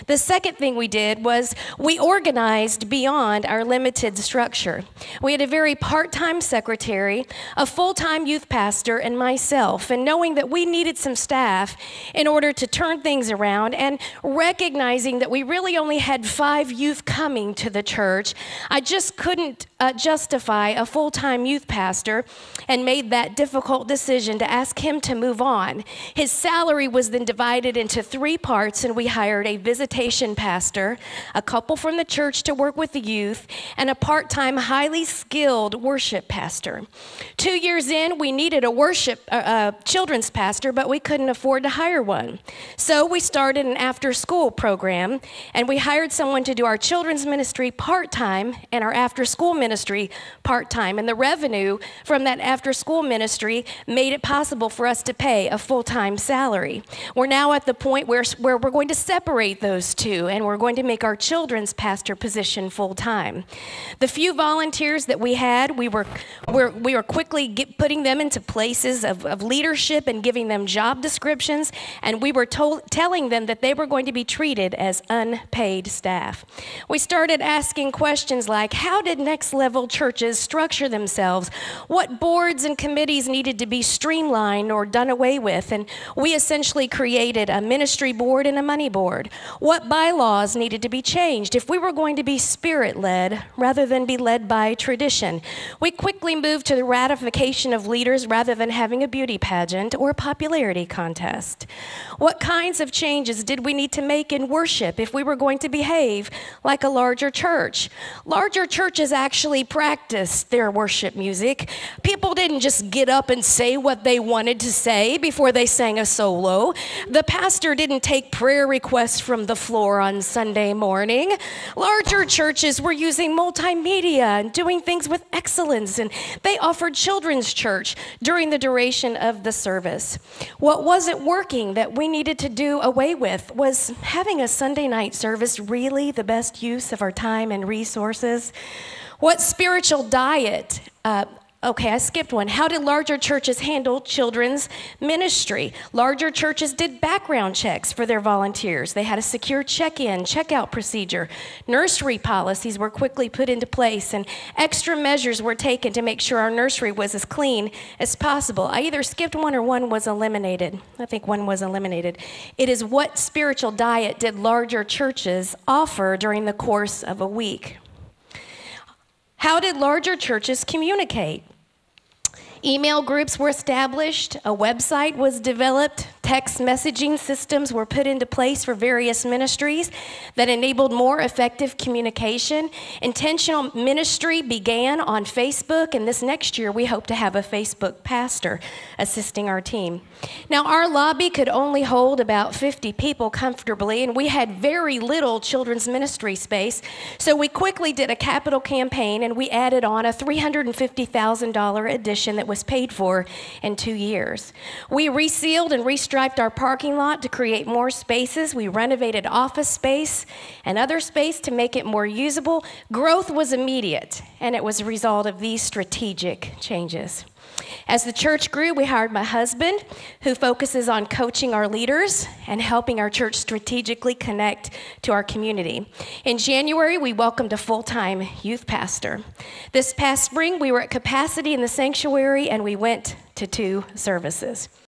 The second thing we did was we organized beyond our limited structure. We had a very part-time secretary, a full-time youth pastor, and myself. And knowing that we needed some staff in order to turn things around and recognizing that we really only had 5 youth coming to the church, I just couldn't justify a full-time youth pastor and made that difficult decision to ask him to move on. His salary was then divided into 3 parts, and we hired a visitation pastor, a couple from the church to work with the youth, and a part-time, highly skilled worship pastor. 2 years in, we needed a children's pastor, but we couldn't afford to hire one. So we started an after-school program, and we hired someone to do our children's ministry part-time and our after-school ministry part-time. And the revenue from that after-school ministry made it possible for us to pay a full-time salary. We're now at the point where we're going to separate those two, and we're going to make our children's pastor position full-time. The few volunteers that we had, we were quickly putting them into places of leadership and giving them job descriptions, and we were telling them that they were going to be treated as unpaid staff. We started asking questions like, how did next-level churches structure themselves? What boards and committees needed to be streamlined or done away with? And we essentially created a ministry board and a money board. What bylaws needed to be changed if we were going to be spirit-led rather than be led by tradition? We quickly moved to the ratification of leaders rather than having a beauty pageant or a popularity contest. What kinds of changes did we need to make in worship if we were going to behave like a larger church? Larger churches actually practiced their worship music. People didn't just get up and say what they wanted to say before they sang a solo. The pastor didn't take prayer requests from the floor on Sunday morning. Larger churches were using multimedia and doing things with excellence, and they offered children's church during the duration of the service. What wasn't working that we needed to do away with was having a Sunday night service really the best use of our time and resources? What spiritual diet? Okay, I skipped one. How did larger churches handle children's ministry? Larger churches did background checks for their volunteers. They had a secure check-in, check-out procedure. Nursery policies were quickly put into place, and extra measures were taken to make sure our nursery was as clean as possible. I either skipped one or one was eliminated. I think one was eliminated. It is what spiritual diet did larger churches offer during the course of a week? How did larger churches communicate? Email groups were established, a website was developed, text messaging systems were put into place for various ministries that enabled more effective communication. Intentional ministry began on Facebook, and this next year we hope to have a Facebook pastor assisting our team. Now, our lobby could only hold about 50 people comfortably, and we had very little children's ministry space, so we quickly did a capital campaign, and we added on a $350,000 addition that was paid for in 2 years. We resealed and restriped our parking lot to create more spaces. We renovated office space and other space to make it more usable. Growth was immediate, and it was a result of these strategic changes. As the church grew, we hired my husband, who focuses on coaching our leaders and helping our church strategically connect to our community. In January, we welcomed a full-time youth pastor. This past spring, we were at capacity in the sanctuary, and we went to 2 services.